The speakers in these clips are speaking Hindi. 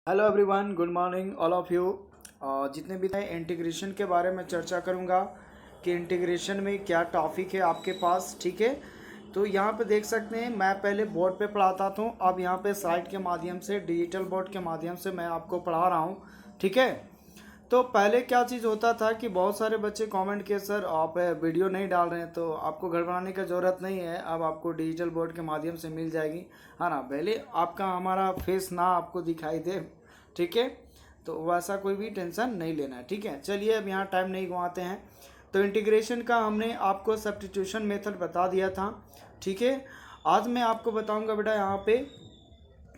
Hello everyone, good morning all of you. जितने भी मैं इंटीग्रेशन के बारे में चर्चा करूंगा कि इंटीग्रेशन में क्या टॉपिक है आपके पास। ठीक है, तो यहाँ पे देख सकते हैं मैं पहले बोर्ड पे पढ़ाता था, अब यहाँ पे स्लाइड के माध्यम से, डिजिटल बोर्ड के माध्यम से मैं आपको पढ़ा रहा हूँ। ठीक है, तो पहले क्या चीज़ होता था कि बहुत सारे बच्चे कमेंट किए, सर आप वीडियो नहीं डाल रहे हैं। तो आपको घबराने की ज़रूरत नहीं है, अब आपको डिजिटल बोर्ड के माध्यम से मिल जाएगी, है ना। पहले आपका हमारा फेस ना आपको दिखाई दे, ठीक है, तो वैसा कोई भी टेंशन नहीं लेना है। ठीक है, चलिए अब यहाँ टाइम नहीं गंवाते हैं। तो इंटीग्रेशन का हमने आपको सब्स्टिट्यूशन मेथड बता दिया था। ठीक है, आज मैं आपको बताऊंगा बेटा यहाँ पे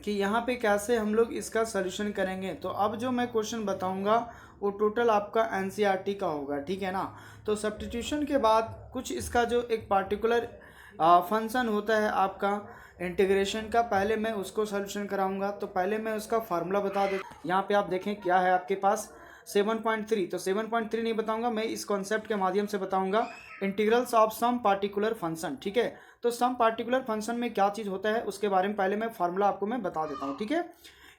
कि यहाँ पे कैसे हम लोग इसका सलूशन करेंगे। तो अब जो मैं क्वेश्चन बताऊंगा वो टोटल आपका एनसीईआरटी का होगा। ठीक है ना। तो सब्स्टिट्यूशन के बाद कुछ इसका जो एक पार्टिकुलर फंक्शन होता है आपका इंटीग्रेशन का, पहले मैं उसको सलूशन कराऊंगा। तो पहले मैं उसका फार्मूला बता दे। यहाँ पे आप देखें क्या है आपके पास 7.3। तो 7.3 नहीं बताऊंगा, मैं इस कॉन्सेप्ट के माध्यम से बताऊंगा, integrals of some particular function. ठीक है, तो सम पार्टिकुलर फंक्शन में क्या चीज़ होता है उसके बारे में पहले मैं फार्मूला आपको मैं बता देता हूँ। ठीक है,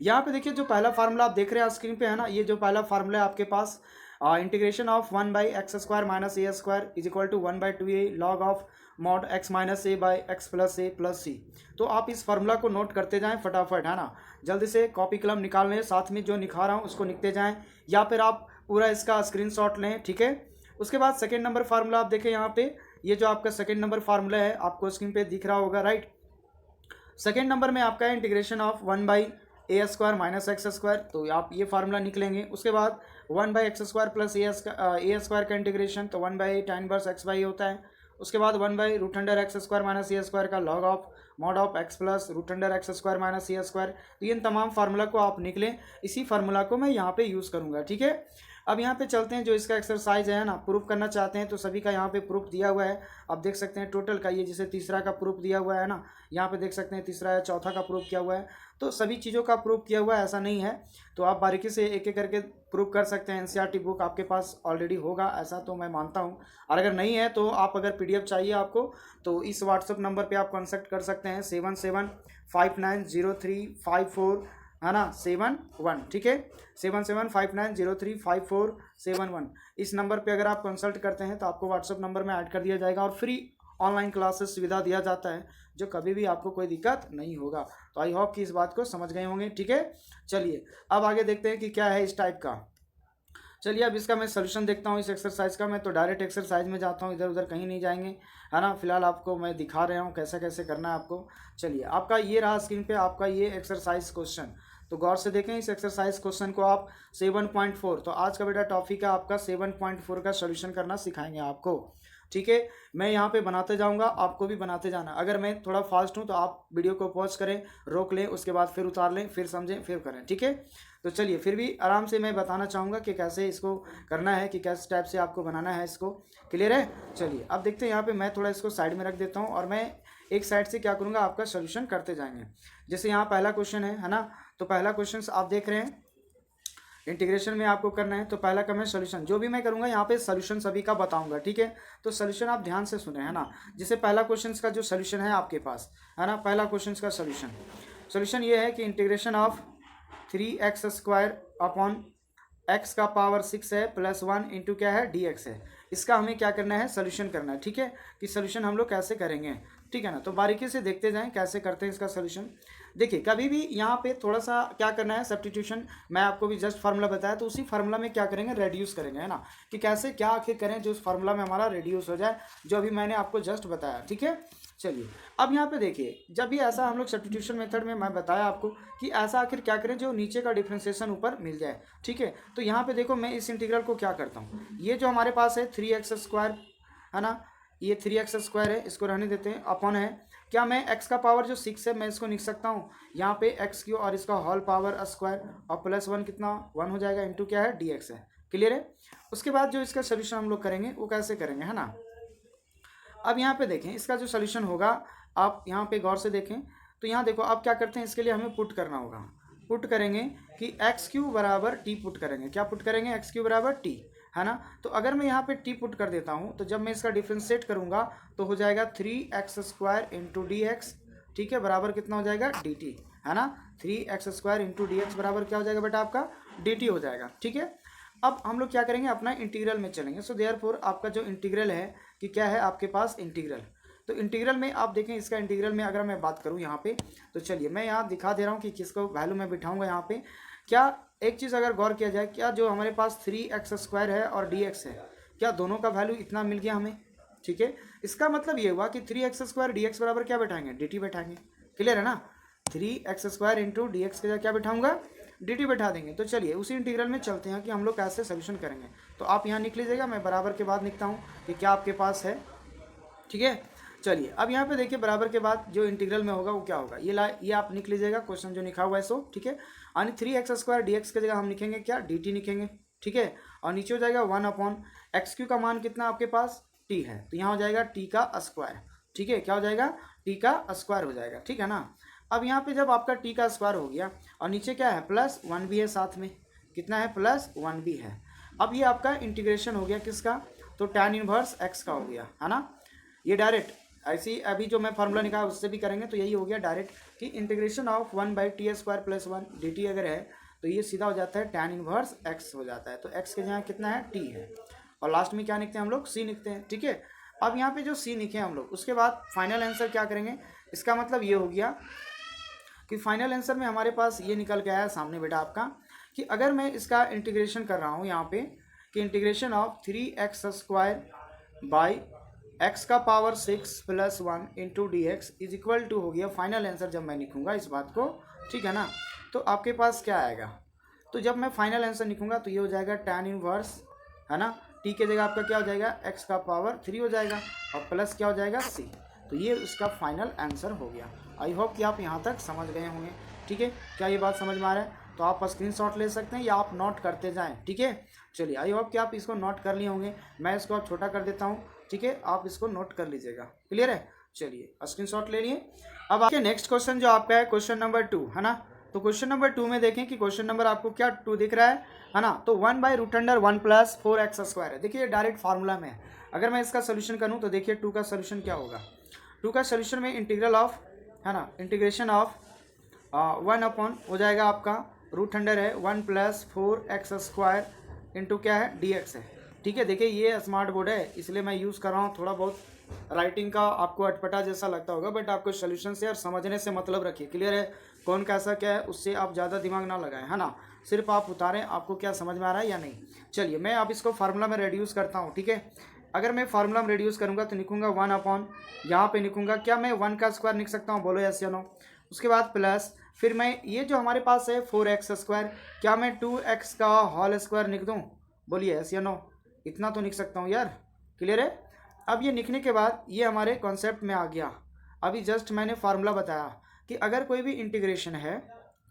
यहाँ पे देखिए जो पहला फार्मूला आप देख रहे हैं स्क्रीन पे, है ना, ये जो पहला फार्मूला है आपके पास, integration of 1/x² minus a² is equal to 1/2a log of mod x minus a by x plus a plus c। तो आप इस फार्मूला को नोट करते जाएं फटाफट, है ना। जल्दी से कॉपी कलम निकाल लें, साथ में जो निखा रहा हूँ उसको लिखते जाएं, या फिर आप पूरा इसका स्क्रीनशॉट लें। ठीक है, उसके बाद सेकेंड नंबर फार्मूला आप देखें यहाँ पे, ये जो आपका सेकेंड नंबर फार्मूला है आपको स्क्रीन पे दिख रहा होगा, राइट। सेकेंड नंबर में आपका integration of 1/a² minus x²। तो आप ये फार्मूला निकलेंगे। उसके बाद 1/x² प्लस a² का इंटीग्रेशन, तो 1/tan−1 होता है। उसके बाद 1/√x² माइनस a² का log of mod of x plus √x² minus a²। तो इन तमाम फार्मूला को आप निकलें, इसी फार्मूला को मैं यहाँ पे यूज़ करूँगा। ठीक है, अब यहाँ पे चलते हैं, जो इसका एक्सरसाइज है ना, प्रूफ करना चाहते हैं तो सभी का यहाँ पे प्रूफ दिया हुआ है। आप देख सकते हैं टोटल का, ये जैसे तीसरा का प्रूफ दिया हुआ है ना, यहाँ पे देख सकते हैं तीसरा है, चौथा का प्रूफ किया हुआ है। तो सभी चीज़ों का प्रूफ किया हुआ है, ऐसा नहीं है। तो आप बारीकी से एक एक करके प्रूफ कर सकते हैं। एनसीईआरटी बुक आपके पास ऑलरेडी होगा, ऐसा तो मैं मानता हूँ। और अगर नहीं है तो आप अगर पीडीएफ चाहिए आपको तो इस व्हाट्सअप नंबर पर आप कॉन्टेक्ट कर सकते हैं, 77590354, है ना, 71। ठीक है, 7759035471। इस नंबर पे अगर आप कंसल्ट करते हैं तो आपको व्हाट्सअप नंबर में ऐड कर दिया जाएगा, और फ्री ऑनलाइन क्लासेस सुविधा दिया जाता है, जो कभी भी आपको कोई दिक्कत नहीं होगा। तो आई होप कि इस बात को समझ गए होंगे। ठीक है, चलिए अब आगे देखते हैं कि क्या है इस टाइप का। चलिए अब इसका मैं सोल्यूशन देखता हूँ इस एक्सरसाइज का। मैं तो डायरेक्ट एक्सरसाइज में जाता हूँ, इधर उधर कहीं नहीं जाएंगे, है ना। फिलहाल आपको मैं दिखा रहा हूँ कैसे कैसे करना है आपको। चलिए आपका ये रहा स्क्रीन पे आपका ये एक्सरसाइज क्वेश्चन। तो गौर से देखें इस एक्सरसाइज क्वेश्चन को आप 7.4। तो आज का बेटा टॉपिक है आपका 7.4 का सोल्यूशन करना सिखाएंगे आपको। ठीक है, मैं यहाँ पे बनाते जाऊँगा, आपको भी बनाते जाना। अगर मैं थोड़ा फास्ट हूँ तो आप वीडियो को पॉज करें, रोक लें, उसके बाद फिर उतार लें, फिर समझें, फिर करें। ठीक है, तो चलिए फिर भी आराम से मैं बताना चाहूँगा कि कैसे इसको करना है, कि किस टाइप से आपको बनाना है इसको। क्लियर है, चलिए अब देखते हैं। यहाँ पे मैं थोड़ा इसको साइड में रख देता हूँ और मैं एक साइड से क्या करूँगा, आपका सोल्यूशन करते जाएंगे। जैसे यहाँ पहला क्वेश्चन है ना। तो पहला क्वेश्चन आप देख रहे हैं, इंटीग्रेशन में आपको करना है। तो पहला का मैं सोल्यूशन, जो भी मैं करूँगा यहाँ पे सोल्यूशन सभी का बताऊँगा। ठीक है, तो सोल्यूशन आप ध्यान से सुने, है ना। जैसे पहला क्वेश्चन का जो सोल्यूशन है आपके पास, है ना, पहला क्वेश्चन का सोल्यूशन ये है कि integration of 3x² upon x का पावर 6 है प्लस 1 इंटू क्या है dx है। इसका हमें क्या करना है, सोल्यूशन करना है। ठीक है, कि सोल्यूशन हम लोग कैसे करेंगे, ठीक है ना। तो बारीकी से देखते जाएं कैसे करते हैं इसका सोल्यूशन। देखिए कभी भी यहाँ पे थोड़ा सा क्या करना है, सब्स्टिट्यूशन मैं आपको भी जस्ट फार्मूला बताया, तो उसी फार्मूला में क्या करेंगे, रेड्यूस करेंगे, है ना, कि कैसे क्या आखिर करें जो उस फार्मूला में हमारा रेड्यूस हो जाए, जो अभी मैंने आपको जस्ट बताया। ठीक है, चलिए अब यहाँ पे देखिए, जब भी ऐसा हम लोग सब्स्टिट्यूशन मेथड में मैं बताया आपको कि ऐसा आखिर क्या करें जो नीचे का डिफ्रेंसिएशन ऊपर मिल जाए। ठीक है, तो यहाँ पे देखो मैं इस इंटीग्रल को क्या करता हूँ, ये जो हमारे पास है 3x², है ना, ये 3x² है, इसको रहने देते हैं, अपॉन है क्या, मैं x का पावर जो 6 है मैं इसको लिख सकता हूँ यहाँ पे x³ और इसका होल पावर स्क्वायर, और प्लस 1 कितना 1 हो जाएगा, इंटू क्या है dx है। क्लियर है, उसके बाद जो इसका सोल्यूशन हम लोग करेंगे वो कैसे करेंगे, है ना। अब यहाँ पे देखें इसका जो सोल्यूशन होगा, आप यहाँ पे गौर से देखें। तो यहाँ देखो आप क्या करते हैं, इसके लिए हमें पुट करना होगा। पुट करेंगे कि x³ बराबर टी पुट करेंगे। क्या पुट करेंगे, x³ बराबर टी, है ना। तो अगर मैं यहाँ पे टी पुट कर देता हूँ तो जब मैं इसका डिफ्रेंशिएट करूँगा तो हो जाएगा 3x² इंटू डी एक्स, ठीक है, बराबर कितना हो जाएगा dt, है ना, 3x² इंटू डी एक्स बराबर क्या हो जाएगा बेटा आपका dt हो जाएगा। ठीक है, अब हम लोग क्या करेंगे अपना इंटीग्रल में चलेंगे। सो देयरफॉर आपका जो इंटीग्रल है कि क्या है आपके पास इंटीग्रल, तो इंटीग्रल में आप देखें इसका इंटीग्रल में अगर मैं बात करूं यहाँ पे, तो चलिए मैं यहाँ दिखा दे रहा हूँ कि किसको वैल्यू मैं बिठाऊंगा यहाँ पे। क्या एक चीज़ अगर गौर किया जाए, क्या जो हमारे पास 3x² है और dx है, क्या दोनों का वैल्यू इतना मिल गया हमें। ठीक है, इसका मतलब ये हुआ कि 3x² dx बराबर क्या बैठाएंगे dt बैठाएंगे। क्लियर है ना, 3x² इंटू डी एक्स के जगह क्या बैठाऊंगा dt बैठा देंगे। तो चलिए उसी इंटीग्रल में चलते हैं कि हम लोग कैसे सोल्यूशन करेंगे। तो आप यहाँ लिख लीजिएगा, मैं बराबर के बाद लिखता हूँ कि क्या आपके पास है। ठीक है, चलिए अब यहाँ पे देखिए बराबर के बाद जो इंटीग्रल में होगा वो क्या होगा, ये आप लिख लीजिएगा क्वेश्चन जो लिखा हुआ है सो। ठीक है, यानी 3x² dx की जगह हम लिखेंगे क्या dt लिखेंगे। ठीक है, और नीचे हो जाएगा 1/x³ का मान कितना आपके पास t है, तो यहाँ हो जाएगा t का स्क्वायर। ठीक है, क्या हो जाएगा t का स्क्वायर हो जाएगा। ठीक है ना, अब यहाँ पे जब आपका t का स्क्वायर हो गया और नीचे क्या है +1 भी है साथ में, कितना है +1 भी है। अब ये आपका इंटीग्रेशन हो गया किसका, तो tan 1 x का हो गया, है ना। ये डायरेक्ट ऐसी अभी जो मैं फार्मूला निकाला उससे भी करेंगे तो यही हो गया डायरेक्ट कि इंटीग्रेशन ऑफ 1/t² + 1 dt अगर है तो ये सीधा हो जाता है tan 1 x हो जाता है। तो x के जहाँ कितना है t है, और लास्ट में क्या लिखते हैं हम लोग c लिखते हैं। ठीक है, अब यहाँ पे जो c लिखे हम लोग उसके बाद फाइनल आंसर क्या करेंगे, इसका मतलब ये हो गया कि फाइनल आंसर में हमारे पास ये निकल के आया सामने बेटा आपका कि अगर मैं इसका इंटीग्रेशन कर रहा हूँ यहाँ पे कि integration of 3x² by x का power 6 + 1 into D X is equal to हो गया फाइनल आंसर जब मैं लिखूंगा इस बात को। ठीक है ना, तो आपके पास क्या आएगा, तो जब मैं फाइनल आंसर लिखूंगा तो ये हो जाएगा tan 1, है ना, t के जगह आपका क्या हो जाएगा x का पावर 3 हो जाएगा और प्लस क्या हो जाएगा c। तो ये इसका फाइनल आंसर हो गया। आई होप कि आप यहाँ तक समझ गए होंगे। ठीक है, क्या ये बात समझ में आ रहा है, तो आप स्क्रीनशॉट ले सकते हैं या आप नोट करते जाएं। ठीक है, चलिए आई होप कि आप इसको नोट कर लिए होंगे, मैं इसको अब छोटा कर देता हूँ। ठीक है, आप इसको नोट कर लीजिएगा। क्लियर है, चलिए स्क्रीनशॉट ले लिए। अब आपके नेक्स्ट क्वेश्चन जो आपका है क्वेश्चन नंबर 2, है ना। तो क्वेश्चन नंबर 2 में देखें कि क्वेश्चन नंबर आपको क्या 2 दिख रहा है ना, तो 1/√1 + 4x² है। देखिए डायरेक्ट फार्मूला में है, अगर मैं इसका सोल्यूशन करूँ तो देखिए 2 का सोल्यूशन क्या होगा। 2 का सोल्यूशन में इंटीग्रल ऑफ, है ना, इंटीग्रेशन ऑफ 1 हो जाएगा आपका √100 है 1 + 4x² इंटू क्या है dx है। ठीक है, देखिए ये स्मार्ट बोर्ड है इसलिए मैं यूज़ कर रहा हूँ, थोड़ा बहुत राइटिंग का आपको अटपटा जैसा लगता होगा बट आपको सोल्यूशन से और समझने से मतलब रखिए। क्लियर है, कौन कैसा क्या है उससे आप ज़्यादा दिमाग ना लगाएं, है ना, सिर्फ आप उतारें आपको क्या समझ में आ रहा है या नहीं। चलिए मैं अब इसको फार्मूला में रेड्यूस करता हूँ। ठीक है, अगर मैं फार्मूला में रेड्यूस करूँगा तो लिखूँगा 1 यहाँ पे लिखूँगा क्या मैं 1 का स्क्वायर लिख सकता हूँ, बोलो यस या नो। उसके बाद प्लस फिर मैं ये जो हमारे पास है 4x², क्या मैं 2x का होल स्क्वायर लिख दूँ, बोलिए यस या नो। इतना तो लिख सकता हूँ यार। क्लियर है, अब ये लिखने के बाद ये हमारे कॉन्सेप्ट में आ गया। अभी जस्ट मैंने फार्मूला बताया कि अगर कोई भी इंटीग्रेशन है,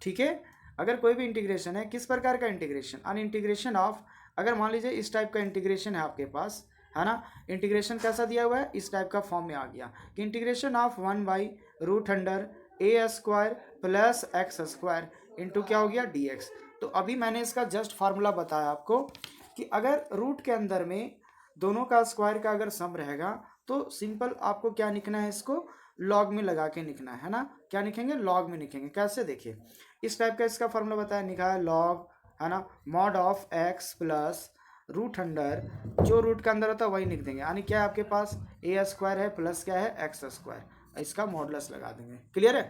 ठीक है, अगर कोई भी इंटीग्रेशन है, किस प्रकार का इंटीग्रेशन, अन इंटीग्रेशन ऑफ, अगर मान लीजिए इस टाइप का इंटीग्रेशन है आपके पास, है ना, इंटीग्रेशन कैसा दिया हुआ है इस टाइप का फॉर्म में आ गया कि integration of 1/√100 a² + x² into क्या हो गया dx। तो अभी मैंने इसका जस्ट फार्मूला बताया आपको कि अगर रूट के अंदर में दोनों का स्क्वायर का अगर सम रहेगा तो सिंपल आपको क्या लिखना है, इसको लॉग में लगा के लिखना है ना। क्या लिखेंगे, लॉग में लिखेंगे। कैसे, देखिए इस टाइप का इसका फार्मूला बताया, लिखा है लॉग, है ना, mod ऑफ x + √100 जो रूट का अंदर होता है वही लिख देंगे, यानी क्या है आपके पास a² है प्लस क्या है x², इसका मॉडुलस लगा देंगे। क्लियर है,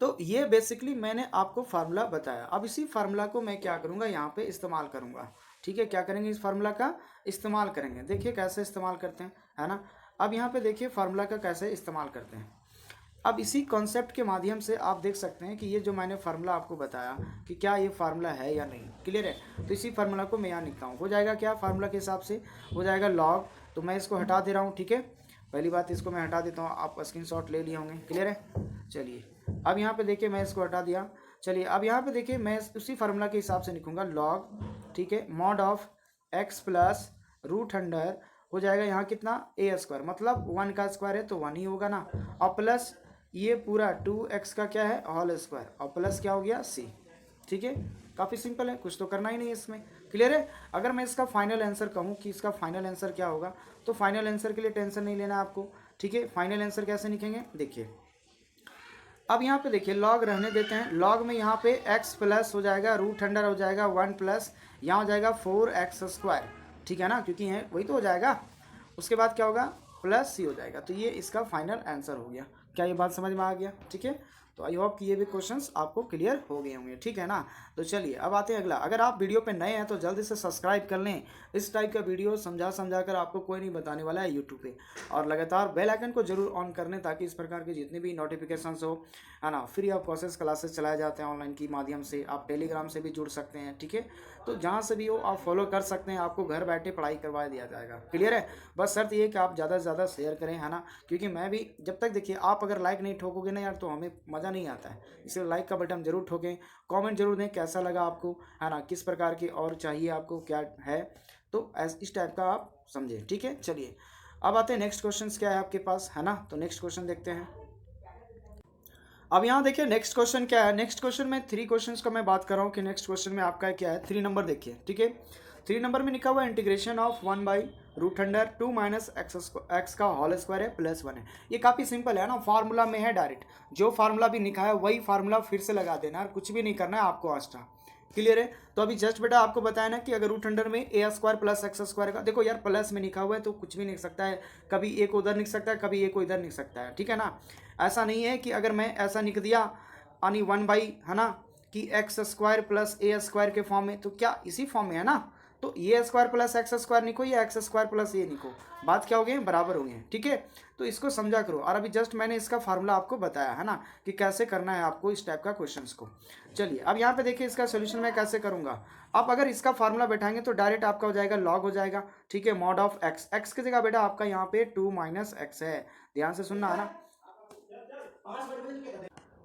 तो ये बेसिकली मैंने आपको फार्मूला बताया। अब इसी फार्मूला को मैं क्या करूँगा यहाँ पे इस्तेमाल करूँगा। ठीक है, क्या करेंगे, इस फार्मूला का इस्तेमाल करेंगे। देखिए कैसे इस्तेमाल करते हैं, है ना। अब यहाँ पे देखिए फार्मूला का कैसे इस्तेमाल करते हैं। अब इसी कॉन्सेप्ट के माध्यम से आप देख सकते हैं कि ये जो मैंने फार्मूला आपको बताया कि क्या ये फार्मूला है या नहीं। क्लियर है, तो इसी फार्मूला को मैं यहाँ लिखता हूँ, हो जाएगा क्या फार्मूला के हिसाब से हो जाएगा लॉग। तो मैं इसको हटा दे रहा हूँ। ठीक है, पहली बात इसको मैं हटा देता हूँ, आप स्क्रीनशॉट ले लिए होंगे। क्लियर है, चलिए अब यहाँ पे देखिए मैं इसको हटा दिया। चलिए अब यहाँ पे देखिए मैं उसी फार्मूला के हिसाब से लिखूंगा लॉग, ठीक है, mod ऑफ x + √100 हो जाएगा यहाँ कितना a², मतलब 1 का स्क्वायर है तो 1 ही होगा ना, और प्लस ये पूरा 2x का क्या है होल स्क्वायर, और प्लस क्या हो गया c। ठीक है, काफ़ी सिंपल है, कुछ तो करना ही नहीं है इसमें। क्लियर है, अगर मैं इसका फाइनल आंसर कहूँ कि इसका फाइनल आंसर क्या होगा, तो फाइनल आंसर के लिए टेंशन नहीं लेना आपको। ठीक है, फाइनल आंसर कैसे लिखेंगे, देखिए अब यहाँ पे देखिए लॉग रहने देते हैं, लॉग में यहाँ पे x प्लस हो जाएगा रूट अंडर हो जाएगा 1 प्लस यहाँ हो जाएगा 4x², ठीक है ना, क्योंकि है वही तो हो जाएगा। उसके बाद क्या होगा प्लस c हो जाएगा। तो ये इसका फाइनल आंसर हो गया। क्या ये बात समझ में आ गया? ठीक है, तो आई होप कि ये भी क्वेश्चंस आपको क्लियर हो गए होंगे, ठीक है ना। तो चलिए अब आते हैं अगला। अगर आप वीडियो पे नए हैं तो जल्दी से सब्सक्राइब कर लें। इस टाइप का वीडियो समझा कर आपको कोई नहीं बताने वाला है यूट्यूब पे। और लगातार बेल आइकन को जरूर ऑन कर लें ताकि इस प्रकार के जितने भी नोटिफिकेशंस हो, है ना, फ्री ऑफ कॉसेस क्लासेस चलाए जाते हैं ऑनलाइन की माध्यम से। आप टेलीग्राम से भी जुड़ सकते हैं, ठीक है। तो जहाँ से भी हो आप फॉलो कर सकते हैं, आपको घर बैठे पढ़ाई करवा दिया जाएगा। क्लियर है? बस शर्त ये है कि आप ज़्यादा से ज़्यादा शेयर करें, है ना, क्योंकि मैं भी जब तक देखिए आप अगर लाइक नहीं ठोकोगे ना यार तो हमें मज़ा नहीं आता है। इसलिए लाइक का बटन जरूर ठोकें, कमेंट जरूर दें कैसा लगा आपको, है ना, किस प्रकार की और चाहिए आपको क्या है, तो इस टाइप का आप समझें, ठीक है। चलिए अब आते हैं नेक्स्ट क्वेश्चन क्या है आपके पास, है ना। तो नेक्स्ट क्वेश्चन देखते हैं। अब यहाँ देखिए नेक्स्ट क्वेश्चन क्या है। नेक्स्ट क्वेश्चन में 3 क्वेश्चंस का मैं बात कर रहा हूँ कि नेक्स्ट क्वेश्चन में आपका क्या है। 3 नंबर देखिए, ठीक है। 3 नंबर में लिखा हुआ इंटीग्रेशन ऑफ 1/√2 माइनस एक्स का होल स्क्वायर है प्लस 1 है। ये काफ़ी सिंपल है ना, फार्मूला में है डायरेक्ट। जो फार्मूला भी लिखा है वही फार्मूला फिर से लगा देना है, कुछ भी नहीं करना है आपको आज का। क्लियर है? तो अभी जस्ट बेटा आपको बताया ना कि अगर रूट में a² प्लस x² का, देखो यार प्लस में लिखा हुआ है तो कुछ भी लिख सकता है, कभी ए को उधर लिख सकता है, कभी ए को इधर लिख सकता है, ठीक है ना। ऐसा नहीं है कि अगर मैं ऐसा लिख दिया यानी 1/, है ना, कि x² प्लस a² के फॉर्म में, तो क्या इसी फॉर्म में है ना, तो a² प्लस x² लिखो या x² प्लस a लिखो, बात क्या हो गई, बराबर हो गए, ठीक है। तो इसको समझा करो। और अभी जस्ट मैंने इसका फार्मूला आपको बताया है ना कि कैसे करना है आपको इस टाइप का क्वेश्चंस को। चलिए अब यहाँ पे देखिए इसका सोल्यूशन मैं कैसे करूँगा। आप अगर इसका फार्मूला बैठाएंगे तो डायरेक्ट आपका हो जाएगा लॉग हो जाएगा, ठीक है, मॉड ऑफ एक्स। एक्स की जगह बेटा आपका यहाँ पे 2 माइनस एक्स है, ध्यान से सुनना है ना।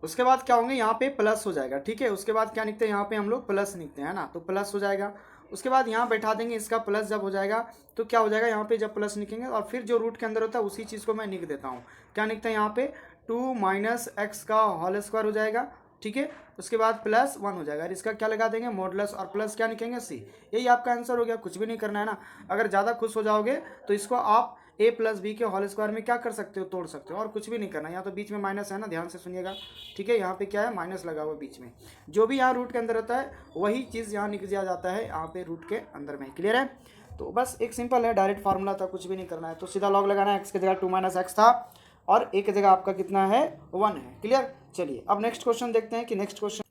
उसके बाद क्या होंगे यहाँ पे प्लस हो जाएगा, ठीक है। उसके बाद क्या लिखते हैं यहाँ पे हम लोग प्लस लिखते हैं, है ना, तो प्लस हो जाएगा। उसके बाद यहाँ बैठा देंगे इसका प्लस, जब हो जाएगा तो क्या हो जाएगा यहाँ पे जब प्लस लिखेंगे और फिर जो रूट के अंदर होता है उसी चीज़ को मैं लिख देता हूँ। क्या लिखते हैं यहाँ पे 2 माइनस एक्स का होल स्क्वायर हो जाएगा, ठीक है। उसके बाद प्लस 1 हो जाएगा, इसका क्या लगा देंगे मॉडुलस, और प्लस क्या लिखेंगे सी। यही आपका आंसर हो गया, कुछ भी नहीं करना है ना। अगर ज़्यादा खुश हो जाओगे तो इसको आप a प्लस बी के होल स्क्वायर में क्या कर सकते हो, तोड़ सकते हो, और कुछ भी नहीं करना। यहाँ तो बीच में माइनस है ना, ध्यान से सुनिएगा, ठीक है। यहाँ पे क्या है, माइनस लगा हुआ बीच में। जो भी यहाँ रूट के अंदर होता है वही चीज़ यहाँ लिख दिया जाता है यहाँ पे रूट के अंदर में। क्लियर है? तो बस एक सिंपल है, डायरेक्ट फार्मूला था, कुछ भी नहीं करना है। तो सीधा लॉग लगाना है, एक्स की जगह 2 माइनस एक्स था और ए की जगह आपका कितना है 1 है। क्लियर? चलिए अब नेक्स्ट क्वेश्चन देखते हैं कि नेक्स्ट क्वेश्चन।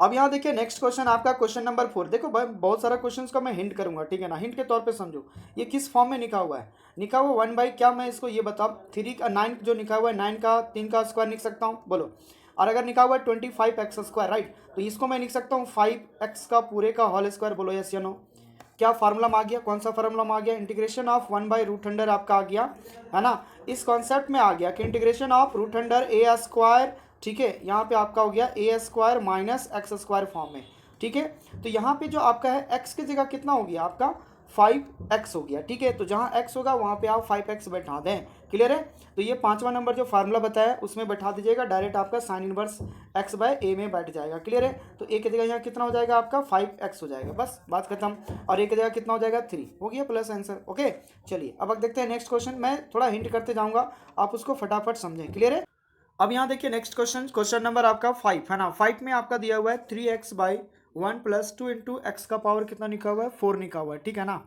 अब यहाँ देखिए नेक्स्ट क्वेश्चन आपका क्वेश्चन नंबर 4। देखो भाई बहुत सारा क्वेश्चंस का मैं हिंट करूंगा, ठीक है ना, हिंट के तौर पे समझो। ये किस फॉर्म में लिखा हुआ है, लिखा हुआ 1/, क्या मैं इसको ये बता 3 का 9 जो लिखा हुआ है 9 का 3 का स्क्वायर लिख सकता हूँ, बोलो। और अगर लिखा हुआ है 25x², राइट, तो इसको मैं लिख सकता हूँ 5x का पूरे का होल स्क्वायर, बोलो यस या नो। क्या फार्मूला में आ गया, कौन सा फार्मूला में आ गया, इंटीग्रेशन ऑफ 1/√100 आपका आ गया, है ना। इस कॉन्सेप्ट में आ गया कि इंटीग्रेशन ऑफ √100 a², ठीक है। यहाँ पे आपका हो गया a² माइनस x² फॉर्म में, ठीक है। तो यहाँ पे जो आपका है x की जगह कितना हो गया आपका 5x हो गया, ठीक है। तो जहाँ x होगा वहाँ पे आप 5x बैठा दें। क्लियर है? तो ये 5वां नंबर जो फार्मूला बताया उसमें बैठा दीजिएगा, डायरेक्ट आपका साइन इनवर्स x/a में बैठ जाएगा। क्लियर है? तो a की जगह यहाँ कितना हो जाएगा आपका 5x हो जाएगा, बस बात खत्म। और a की जगह कितना हो जाएगा 3 हो गया, प्लस आंसर। ओके चलिए अब देखते हैं नेक्स्ट क्वेश्चन। मैं थोड़ा हिंट करते जाऊँगा, आप उसको फटाफट समझें। क्लियर है? अब यहाँ देखिए नेक्स्ट क्वेश्चन, क्वेश्चन नंबर आपका 5 है ना। 5 में आपका दिया हुआ है 3x/1 प्लस 2 इंटू एक्स का पावर कितना लिखा हुआ है 4 लिखा हुआ है, ठीक है ना।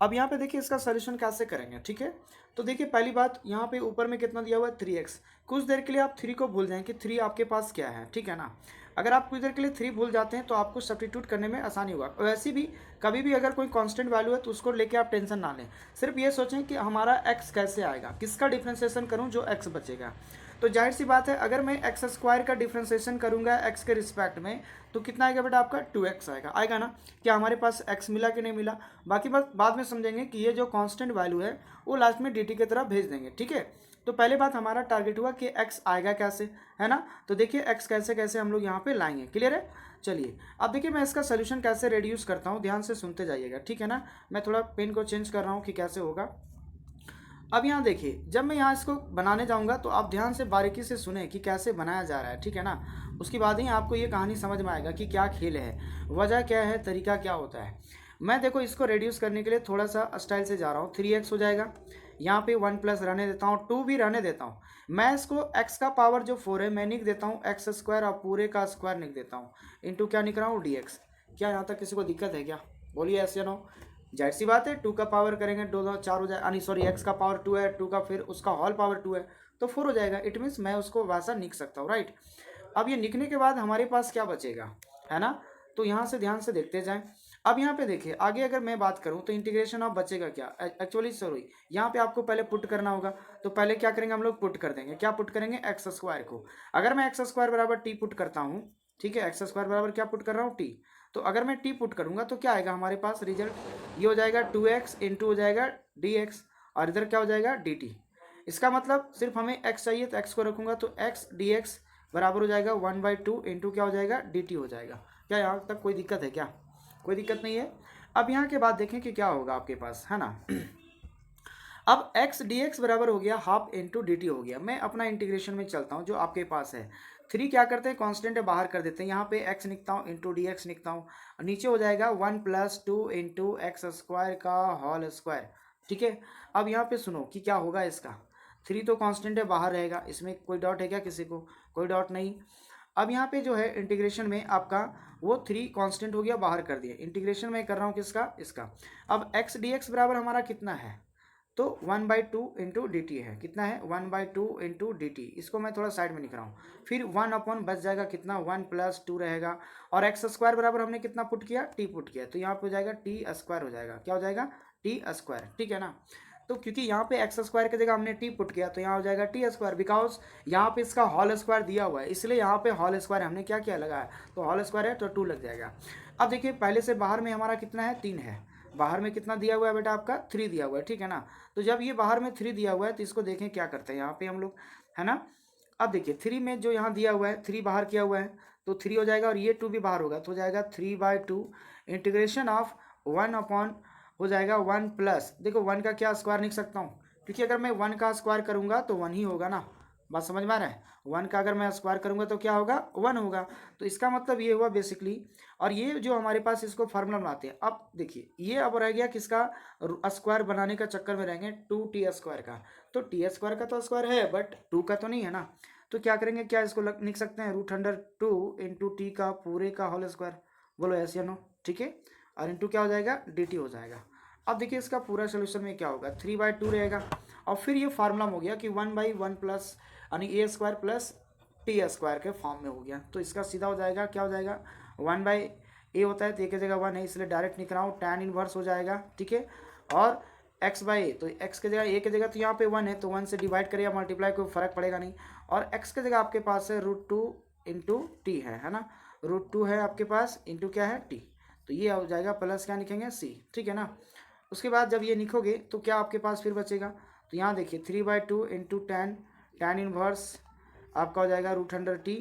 अब यहाँ पे देखिए इसका सोल्यूशन कैसे करेंगे, ठीक है। तो देखिए पहली बात यहाँ पे ऊपर में कितना दिया हुआ है 3x। कुछ देर के लिए आप 3 को भूल जाएं कि 3 आपके पास क्या है, ठीक है ना। अगर आप कुछ देर के लिए 3 भूल जाते हैं तो आपको सब्स्टिट्यूट करने में आसानी होगा। वैसे भी कभी भी अगर कोई कांस्टेंट वैल्यू है तो उसको लेके आप टेंशन ना लें, सिर्फ ये सोचें कि हमारा x कैसे आएगा, किसका डिफ्रेंसिएशन करूँ जो x बचेगा। तो जाहिर सी बात है अगर मैं x² का डिफ्रेंसिएशन करूंगा x के रिस्पेक्ट में तो कितना आएगा बेटा आपका 2x आएगा ना। क्या हमारे पास x मिला कि नहीं मिला, बाकी बात बाद में समझेंगे कि ये जो कांस्टेंट वैल्यू है वो लास्ट में dt की तरफ भेज देंगे, ठीक है। तो पहले बात हमारा टारगेट हुआ कि x आएगा कैसे, है ना। तो देखिए x कैसे कैसे हम लोग यहाँ पे लाएंगे। क्लियर है? चलिए अब देखिए मैं इसका सोल्यूशन कैसे रेड्यूस करता हूँ, ध्यान से सुनते जाइएगा, ठीक है ना। मैं थोड़ा पेन को चेंज कर रहा हूँ कि कैसे होगा। अब यहाँ देखिए जब मैं यहाँ इसको बनाने जाऊँगा तो आप ध्यान से बारीकी से सुने कि कैसे बनाया जा रहा है, ठीक है ना। उसके बाद ही आपको ये कहानी समझ में आएगा कि क्या खेल है, वजह क्या है, तरीका क्या होता है। मैं देखो इसको रेड्यूस करने के लिए थोड़ा सा स्टाइल से जा रहा हूँ। 3x हो जाएगा, यहाँ पे 1 प्लस रहने देता हूँ, 2 भी रहने देता हूँ। मैं इसको x का पावर जो 4 है मैं लिख देता हूँ एक्स स्क्वायर और पूरे का स्क्वायर लिख देता हूँ इंटू क्या लिख रहा हूँ dx। क्या यहाँ तक किसी को दिक्कत है क्या? बोलिए ऐसे नो। जाहिर सी बात है 2 का पावर करेंगे 2 2 4 हो जाए, यानी सॉरी x का पावर 2 है, 2 का फिर उसका होल पावर 2 है तो 4 हो जाएगा। इट मीन्स मैं उसको वैसा लिख सकता हूँ, राइट। अब ये लिखने के बाद हमारे पास क्या बचेगा, है ना। तो यहाँ से ध्यान से देखते जाएं। अब यहाँ पे देखिए आगे अगर मैं बात करूँ तो इंटीग्रेशन ऑफ बचेगा क्या, एक्चुअली सॉरी यहाँ पे आपको पहले पुट करना होगा। तो पहले क्या करेंगे हम लोग, पुट कर देंगे। क्या पुट करेंगे, एक्स स्क्वायर को। अगर मैं एक्स स्क्वायर बराबर टी पुट करता हूँ, ठीक है, एक्स स्क्वायर बराबर क्या पुट कर रहा हूँ, टी। तो अगर मैं टी पुट करूंगा तो क्या आएगा हमारे पास रिजल्ट, ये हो जाएगा 2x इंटू हो जाएगा dx और इधर क्या हो जाएगा dt। इसका मतलब सिर्फ हमें x चाहिए तो x को रखूंगा तो x dx बराबर हो जाएगा 1/2 इंटू क्या हो जाएगा dt हो जाएगा। क्या यहाँ तक कोई दिक्कत है क्या? कोई दिक्कत नहीं है। अब यहाँ के बाद देखें कि क्या होगा आपके पास, है ना। अब x dx बराबर हो गया हाफ इंटू डी टी हो गया। मैं अपना इंटीग्रेशन में चलता हूँ जो आपके पास है। 3 क्या करते हैं, कांस्टेंट है बाहर कर देते हैं। यहाँ पे x लिखता हूँ इंटू डी एक्स लिखता हूँ, नीचे हो जाएगा 1 + 2 इंटू एक्स स्क्वायर का होल स्क्वायर, ठीक है। अब यहाँ पे सुनो कि क्या होगा इसका। 3 तो कांस्टेंट है बाहर रहेगा, इसमें कोई डाउट है क्या किसी को? कोई डाउट नहीं। अब यहाँ पे जो है इंटीग्रेशन में आपका वो 3 कांस्टेंट हो गया बाहर कर दिया। इंटीग्रेशन में कर रहा हूँ किसका, इसका। अब x dx बराबर हमारा कितना है, तो 1/2 इंटू डी टी है। कितना है, 1/2 इंटू डी टी। इसको मैं थोड़ा साइड में लिख रहा हूँ। फिर 1 बच जाएगा कितना, 1 + 2 रहेगा। और एक्स स्क्वायर बराबर हमने कितना पुट किया, टी पुट किया, तो यहाँ पे हो जाएगा टी स्क्वायर हो जाएगा। क्या हो जाएगा, टी स्क्वायर, ठीक है ना। तो क्योंकि यहाँ पे एक्स स्क्वायर की जगह हमने टी पुट किया तो यहाँ हो जाएगा टी स्क्वायर, बिकॉज यहाँ पे इसका होल स्क्वायर दिया हुआ है, इसलिए यहाँ पे होल स्क्वायर हमने क्या किया, लगाया। तो होल स्क्वायर है तो 2 लग जाएगा। अब देखिए पहले से बाहर में हमारा कितना है, 3 है। बाहर में कितना दिया हुआ है बेटा आपका, 3 दिया हुआ है, ठीक है ना। तो जब ये बाहर में 3 दिया हुआ है तो इसको देखें क्या करते हैं यहाँ पे हम लोग, है ना। अब देखिए 3 में जो यहाँ दिया हुआ है 3 बाहर किया हुआ है तो 3 हो जाएगा और ये 2 भी बाहर होगा तो हो जाएगा 3/2 इंटीग्रेशन ऑफ 1 हो जाएगा 1 प्लस, देखो 1 का क्या स्क्वायर लिख सकता हूँ, क्योंकि अगर मैं 1 का स्क्वायर करूँगा तो 1 ही होगा ना। बात समझ में आ रहा है, 1 का अगर मैं स्क्वायर करूँगा तो क्या होगा, 1 होगा। तो इसका मतलब ये हुआ बेसिकली। और ये जो हमारे पास इसको फार्मूला बनाते हैं। अब देखिए ये अब रह गया किसका, स्क्वायर बनाने का चक्कर में रहेंगे 2t² का। तो t² का तो स्क्वायर है बट 2 का तो नहीं है ना। तो क्या करेंगे, क्या इसको लिख सकते हैं √2 इंटू टी का पूरे का होल स्क्वायर। बोलो यस या नो, ठीक है। और इंटू क्या हो जाएगा, dt हो जाएगा। अब देखिए इसका पूरा सोल्यूशन में क्या होगा, 3/2 रहेगा। और फिर ये फार्मूला हो गया कि 1/1 प्लस यानी a² प्लस t² के फॉर्म में हो गया। तो इसका सीधा हो जाएगा, क्या हो जाएगा, 1/a होता है तो एक जगह 1 है इसलिए डायरेक्ट लिख रहा हूँ, tan इनवर्स हो जाएगा, ठीक है। और x/a तो x की जगह a की जगह तो यहाँ पे 1 है तो 1 से डिवाइड करिए मल्टीप्लाई, कोई फर्क पड़ेगा नहीं। और x की जगह आपके पास है √2 इंटू टी है ना। √2 है आपके पास इंटू क्या है टी, तो ये हो जाएगा प्लस क्या लिखेंगे c, ठीक है ना। उसके बाद जब ये लिखोगे तो क्या आपके पास फिर बचेगा, तो यहाँ देखिए 3/2 इंटू tan इनवर्स आपका हो जाएगा √t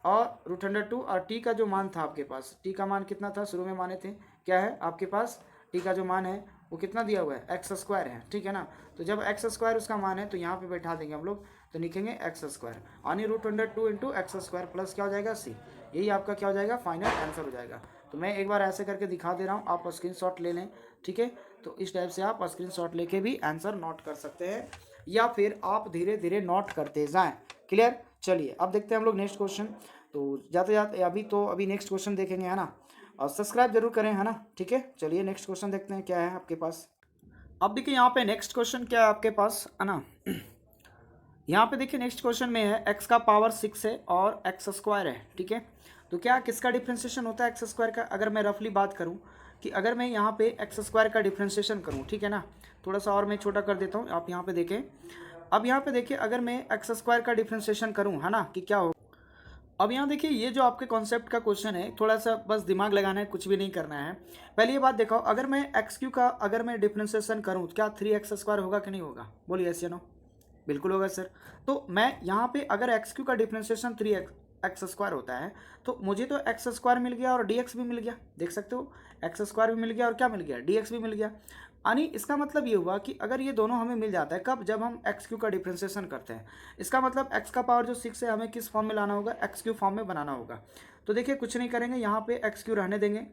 और √2 और t का जो मान था आपके पास, t का मान कितना था शुरू में माने थे, क्या है आपके पास t का जो मान है वो कितना दिया हुआ है, x² है, ठीक है ना। तो जब x² उसका मान है तो यहाँ पे बैठा देंगे हम लोग, तो लिखेंगे x² यानी √2 इंटू x² प्लस क्या हो जाएगा c। यही आपका क्या हो जाएगा, फाइनल आंसर हो जाएगा। तो मैं एक बार ऐसे करके दिखा दे रहा हूँ, आप स्क्रीनशॉट ले लें, ठीक है। तो इस टाइप से आप स्क्रीनशॉट लेके भी आंसर नोट कर सकते हैं या फिर आप धीरे धीरे नोट करते जाएं। क्लियर, चलिए अब देखते हैं हम लोग नेक्स्ट क्वेश्चन। तो जाते जाते अभी नेक्स्ट क्वेश्चन देखेंगे, है ना। और सब्सक्राइब जरूर करें, है ना, ठीक है। चलिए नेक्स्ट क्वेश्चन देखते हैं क्या है आपके पास। अब देखिए यहाँ पे नेक्स्ट क्वेश्चन क्या है आपके पास, है ना। यहाँ पे देखिए नेक्स्ट क्वेश्चन में है x का पावर 6 है और x² है, ठीक है। तो क्या किसका डिफ्रेंशिएशन होता है x² का, अगर मैं रफली बात करूँ कि अगर मैं यहाँ पे x² का डिफ्रेंशिएशन करूँ, ठीक है ना। थोड़ा सा और मैं छोटा कर देता हूँ, आप यहाँ पे देखें। अब यहाँ पे देखिए अगर मैं x² का डिफ्रेंशिएशन करूँ, है ना, कि क्या हो। अब यहाँ देखिए ये जो आपके कॉन्सेप्ट का क्वेश्चन है, थोड़ा सा बस दिमाग लगाना है, कुछ भी नहीं करना है। पहले ये बात देखो, अगर मैं x³ का अगर मैं डिफ्रेंशिएशन करूँ क्या 3x² होगा कि नहीं होगा, बोलिए यस या नो। बिल्कुल होगा सर। तो मैं यहाँ पे अगर x³ का डिफ्रेंशिएशन 3x² होता है तो मुझे तो x² मिल गया और dx भी मिल गया, देख सकते हो, x² भी मिल गया और क्या मिल गया, dx भी मिल गया। यानी इसका मतलब ये हुआ कि अगर ये दोनों हमें मिल जाता है कब, जब हम x³ का डिफ्रेंशिएशन करते हैं। इसका मतलब x का पावर जो 6 है हमें किस फॉर्म में लाना होगा, x³ फॉर्म में बनाना होगा। तो देखिए कुछ नहीं करेंगे, यहाँ पे x³ रहने देंगे।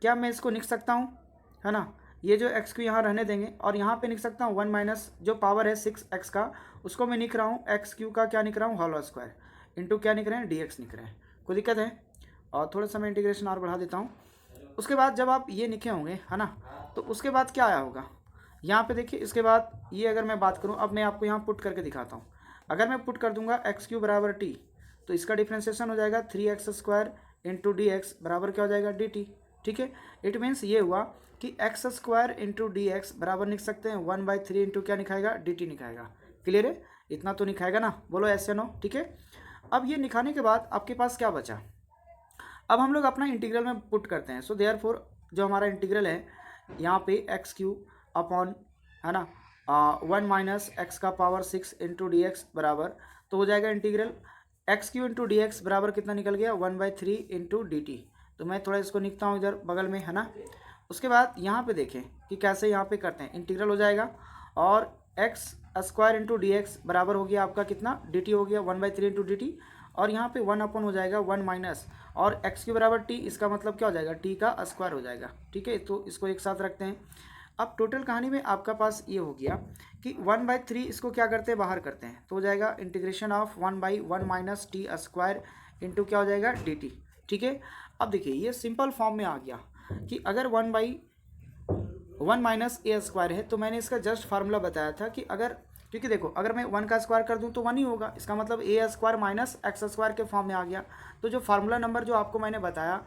क्या मैं इसको लिख सकता हूँ, है ना, ये जो एक्स क्यू यहाँ रहने देंगे और यहाँ पे लिख सकता हूँ 1 माइनस जो पावर है 6x का, उसको मैं लिख रहा हूँ एक्स क्यू का क्या लिख रहा हूँ होल स्क्वायर इंटू क्या लिख रहे हैं dx लिख रहे हैं। कोई दिक्कत है? और थोड़ा सा मैं इंटीग्रेशन और बढ़ा देता हूँ। उसके बाद जब आप ये लिखे होंगे है ना, तो उसके बाद क्या आया होगा यहाँ पे देखिए। इसके बाद ये अगर मैं बात करूँ, अब मैं आपको यहाँ पुट करके दिखाता हूँ। अगर मैं पुट कर दूंगा एक्स क्यू बराबर टी, तो इसका डिफ्रेंसिएशन हो जाएगा 3x² इंटू डी एक्स बराबर क्या हो जाएगा dt। ठीक है, इट मीन्स ये हुआ कि x² इंटू डी एक्स बराबर लिख सकते हैं 1/3 इंटू क्या निखाएगा dt निखाएगा। क्लियर है? इतना तो निखाएगा ना, बोलो ऐसे नो। ठीक है, अब ये निखाने के बाद आपके पास क्या बचा, अब हम लोग अपना इंटीग्रल में पुट करते हैं। सो देयरफॉर जो हमारा इंटीग्रल है यहाँ पे एक्स क्यू अपॉन है ना 1 माइनस एक्स का पावर 6 इंटू डी एक्स बराबर, तो हो जाएगा integral x Q into D x बराबर कितना निकल गया 1/3 इंटू डी टी। तो मैं थोड़ा इसको लिखता हूँ इधर बगल में है ना। उसके बाद यहाँ पे देखें कि कैसे यहाँ पे करते हैं, इंटीग्रल हो जाएगा और x² इंटू डी एक्स बराबर हो गया आपका कितना dt हो गया 1/3 इंटू डी टी, और यहाँ पे 1 अपॉन हो जाएगा 1 माइनस और x के बराबर t, इसका मतलब क्या हो जाएगा t का स्क्वायर हो जाएगा। ठीक है, तो इसको एक साथ रखते हैं। अब टोटल कहानी में आपका पास ये हो गया कि 1/3 इसको क्या करते हैं बाहर करते हैं, तो हो जाएगा integration of 1/1 minus T square into क्या हो जाएगा dt। ठीक है, अब देखिए ये सिंपल फॉर्म में आ गया कि अगर 1/1 माइनस ए स्क्वायर है, तो मैंने इसका जस्ट फार्मूला बताया था कि अगर, क्योंकि देखो अगर मैं 1 का स्क्वायर कर दूं तो 1 ही होगा, इसका मतलब ए स्क्वायर माइनस एक्स स्क्वायर के फॉर्म में आ गया। तो जो फार्मूला नंबर जो आपको मैंने बताया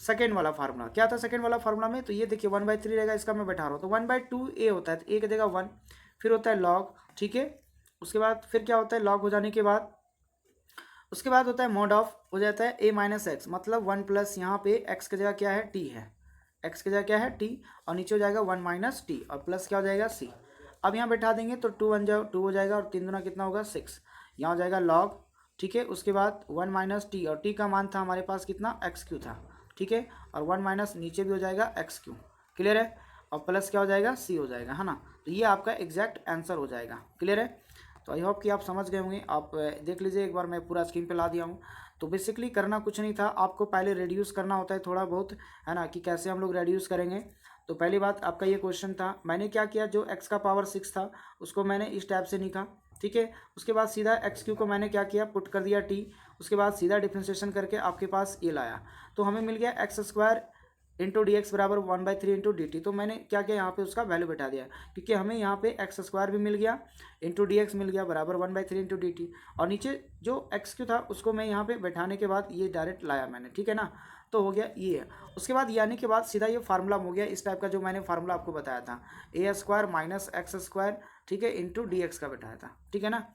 सेकेंड वाला फार्मूला क्या था, सेकेंड वाला फार्मूला में, तो ये देखिए 1/3 रहेगा, इसका मैं बैठा रहा हूँ। तो 1/2 ए होता है, तो ए की जगह 1, फिर होता है लॉग। ठीक है, उसके बाद फिर क्या होता है लॉग हो जाने के बाद उसके बाद होता है मोड ऑफ, हो जाता है ए माइनस एक्स, मतलब 1 प्लस यहाँ पे एक्स की जगह क्या है टी है, एक्स की जगह क्या है टी, और नीचे हो जाएगा 1 माइनस टी और प्लस क्या हो जाएगा सी। अब यहाँ बैठा देंगे तो 2 1 2 हो जाएगा और 3 दूना कितना होगा 6, यहाँ हो जाएगा लॉग। ठीक है, उसके बाद 1 माइनस टी, और टी का मान था हमारे पास कितना एक्स क्यू था। ठीक है, और 1 माइनस नीचे भी हो जाएगा एक्स क्यू। क्लियर है, और प्लस क्या हो जाएगा सी हो जाएगा है ना। तो ये आपका एग्जैक्ट आंसर हो जाएगा। क्लियर है, तो आई होप कि आप समझ गए होंगे। आप देख लीजिए एक बार, मैं पूरा स्क्रीन पे ला दिया हूँ। तो बेसिकली करना कुछ नहीं था, आपको पहले रेड्यूस करना होता है थोड़ा बहुत है ना, कि कैसे हम लोग रेड्यूस करेंगे। तो पहली बात आपका ये क्वेश्चन था, मैंने क्या किया, जो x का पावर 6 था उसको मैंने इस टाइप से लिखा। ठीक है, उसके बाद सीधा एक्स क्यू को मैंने क्या किया पुट कर दिया t, उसके बाद सीधा डिफ्रेंशिएशन करके आपके पास ये लाया, तो हमें मिल गया x² इंटू डी एक्स बराबर 1/3 इंटू डी टी। तो मैंने क्या किया यहाँ पे उसका वैल्यू बैठा दिया, क्योंकि हमें यहाँ पे x² भी मिल गया इंटू डी एक्स मिल गया बराबर 1/3 इंटू डी टी, और नीचे जो एक्स क्यू था उसको मैं यहाँ पे बैठाने के बाद ये डायरेक्ट लाया मैंने। ठीक है ना, तो हो गया ये है। उसके बाद ये आने के बाद सीधा ये फार्मूला हो गया इस टाइप का, जो मैंने फार्मूला आपको बताया था a² माइनस x², ठीक है, इंटू डी एक्स का बैठाया था। ठीक है ना,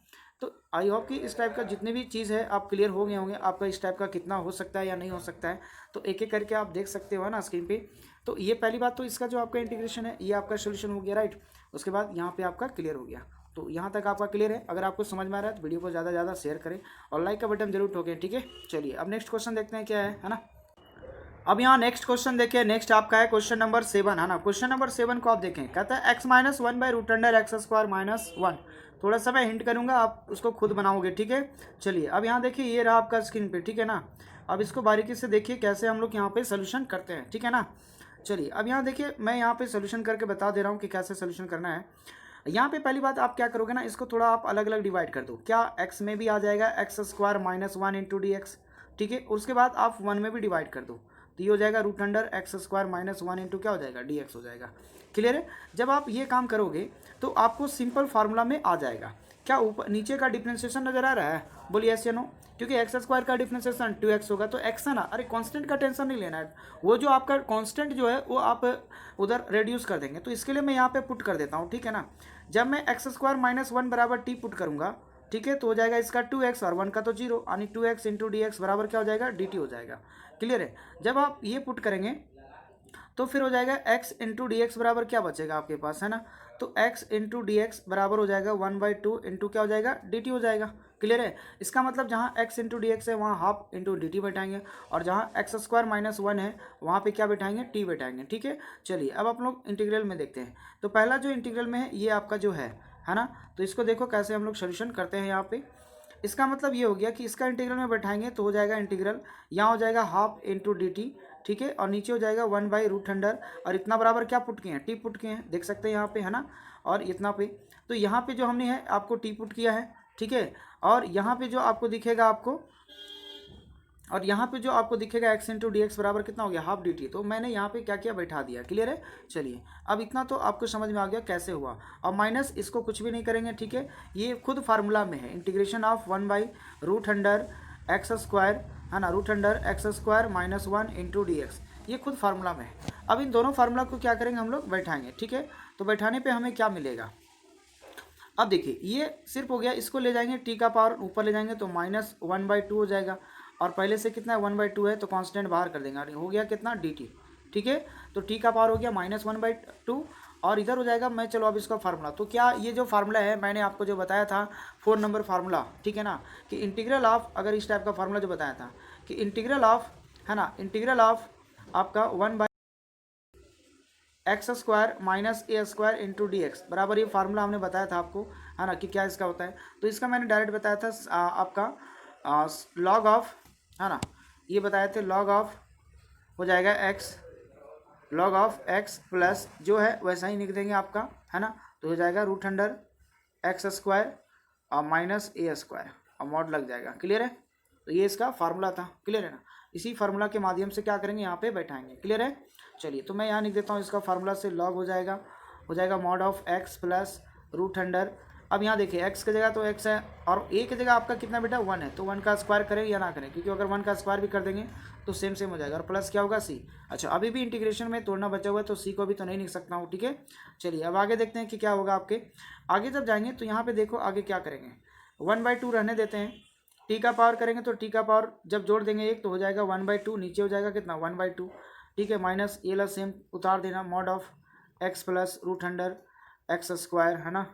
तो आई होप कि इस टाइप का जितने भी चीज़ है आप क्लियर हो गए होंगे, आपका इस टाइप का कितना हो सकता है या नहीं हो सकता है, तो एक एक करके आप देख सकते हो ना स्क्रीन पे। तो ये पहली बात, तो इसका जो आपका इंटीग्रेशन है ये आपका सोल्यूशन हो गया, राइट। उसके बाद यहाँ पे आपका क्लियर हो गया, तो यहाँ तक आपका क्लियर है। अगर आपको समझ में आ रहा है तो वीडियो को ज़्यादा से ज़्यादा शेयर करें और लाइक का बटन जरूर ठोकें। ठीक है, चलिए अब नेक्स्ट क्वेश्चन देखते हैं क्या है ना। अब यहाँ नेक्स्ट क्वेश्चन देखिए, नेक्स्ट आपका है क्वेश्चन नंबर 7 है ना। क्वेश्चन नंबर 7 को आप देखें, कहता है x माइनस 1/√x² माइनस 1। थोड़ा सा मैं हिंट करूंगा, आप उसको खुद बनाओगे। ठीक है, चलिए अब यहाँ देखिए ये रहा आपका स्क्रीन पे। ठीक है ना, अब इसको बारीकी से देखिए कैसे हम लोग यहाँ पे सोल्यूशन करते हैं। ठीक है ना, चलिए अब यहाँ देखिए मैं यहाँ पे सोल्यूशन करके बता दे रहा हूँ कि कैसे सोल्यूशन करना है। यहाँ पे पहली बात आप क्या करोगे ना, इसको थोड़ा आप अलग अलग डिवाइड कर दो। क्या x में भी आ जाएगा x² minus 1 into D x. ठीक है, उसके बाद आप 1 में भी डिवाइड कर दो, तो ये हो जाएगा √x² माइनस 1 इंटू क्या हो जाएगा डी एक्स हो जाएगा। क्लियर है, जब आप ये काम करोगे तो आपको सिंपल फार्मूला में आ जाएगा। क्या ऊपर नीचे का डिफरेंशिएशन नजर आ रहा है, बोलिए यस या नो। क्योंकि x² का डिफरेंशिएशन 2x होगा, तो x है ना, अरे कांस्टेंट का टेंशन नहीं लेना है, वो जो आपका कांस्टेंट जो है वो आप उधर रेड्यूस कर देंगे। तो इसके लिए मैं यहाँ पे पुट कर देता हूँ। ठीक है ना, जब मैं x² माइनस 1 बराबर t पुट करूंगा, ठीक है, तो हो जाएगा इसका 2x और 1 का तो 0, यानी 2x इंटू डी एक्स बराबर क्या हो जाएगा dt हो जाएगा। क्लियर है, जब आप ये पुट करेंगे तो फिर हो जाएगा x इंटू डी एक्स बराबर क्या बचेगा आपके पास है ना, तो x इंटू डी एक्स बराबर हो जाएगा 1/2 इंटू क्या हो जाएगा dt हो जाएगा। क्लियर है, इसका मतलब जहाँ x इंटू डी एक्स है वहाँ हाफ इंटू डी टी बैठाएंगे, और जहाँ x² माइनस 1 है वहाँ पे क्या बैठाएंगे t बैठाएंगे। ठीक है, चलिए अब आप लोग इंटीग्रल में देखते हैं। तो पहला जो इंटीग्रल में है ये आपका जो है ना, तो इसको देखो कैसे हम लोग सोल्यूशन करते हैं। यहाँ पे इसका मतलब ये हो गया कि इसका इंटीग्रल में बैठाएंगे तो हो जाएगा इंटीग्रल, यहाँ हो जाएगा हाफ इंटू डी टी ठीक है, और नीचे हो जाएगा 1/√100 और इतना बराबर क्या पुट किए हैं, टी पुट किए हैं, देख सकते हैं यहाँ पे, है ना। और इतना पे, तो यहाँ पे जो हमने है आपको टी पुट किया है, ठीक है। और यहाँ पे जो आपको दिखेगा आपको, और यहाँ पे जो आपको दिखेगा x इंटू डी एक्स बराबर कितना हो गया, हाफ dt। तो मैंने यहाँ पे क्या किया, बैठा दिया। क्लियर है। चलिए अब इतना तो आपको समझ में आ गया कैसे हुआ। अब माइनस इसको कुछ भी नहीं करेंगे, ठीक है, ये खुद फार्मूला में है, इंटीग्रेशन ऑफ 1/√100 एक्स स्क्वायर, है ना, √100 x² - 1 इंटू डी एक्स, ये खुद फार्मूला में है। अब इन दोनों फार्मूला को क्या करेंगे, हम लोग बैठाएंगे, ठीक है। तो बैठाने पर हमें क्या मिलेगा, अब देखिए ये सिर्फ हो गया, इसको ले जाएंगे टी का पावर ऊपर ले जाएंगे तो -1/2 हो जाएगा, और पहले से कितना है 1/2 है, तो कांस्टेंट बाहर कर देंगे, और हो गया कितना dt, ठीक है। तो टी का पावर हो गया -1/2, और इधर हो जाएगा, मैं चलो अब इसका फार्मूला, तो क्या ये जो फार्मूला है मैंने आपको जो बताया था 4 नंबर फार्मूला, ठीक है ना, कि इंटीग्रल ऑफ, अगर इस टाइप का फार्मूला जो बताया था कि इंटीग्रल ऑफ, है ना, इंटीग्रल ऑफ आपका 1/(x² - a² into D x बराबर, ये फार्मूला हमने बताया था आपको, है ना, कि क्या इसका होता है। तो इसका मैंने डायरेक्ट बताया था आपका लॉग ऑफ, है ना, ये बताए थे लॉग ऑफ हो जाएगा x, log of x plus जो है वैसा ही लिख देंगे आपका, है ना, तो हो जाएगा √100 x² और -a² और मॉड लग जाएगा। क्लियर है। तो ये इसका फार्मूला था। क्लियर है ना। इसी फार्मूला के माध्यम से क्या करेंगे, यहाँ पे बैठाएंगे। क्लियर है। चलिए तो मैं यहाँ लिख देता हूँ, इसका फार्मूला से लॉग हो जाएगा मॉड ऑफ x प्लस √100। अब यहाँ देखिए x की जगह तो x है, और a की जगह आपका कितना बेटा 1 है, तो 1 का स्क्वायर करें या ना करें, क्योंकि अगर 1 का स्क्वायर भी कर देंगे तो सेम हो जाएगा, और प्लस क्या होगा c। अच्छा अभी भी इंटीग्रेशन में तोड़ना बचा हुआ है, तो c को भी तो नहीं लिख सकता हूँ, ठीक है। चलिए अब आगे देखते हैं कि क्या होगा आपके आगे जब जाएंगे, तो यहाँ पे देखो आगे क्या करेंगे, 1/2 रहने देते हैं, टी का पावर करेंगे तो टी का पावर जब जोड़ देंगे एक तो हो जाएगा 1/2, नीचे हो जाएगा कितना 1/2, ठीक है, माइनस ये ला सेम उतार देना, mod of x plus √100 x², है ना,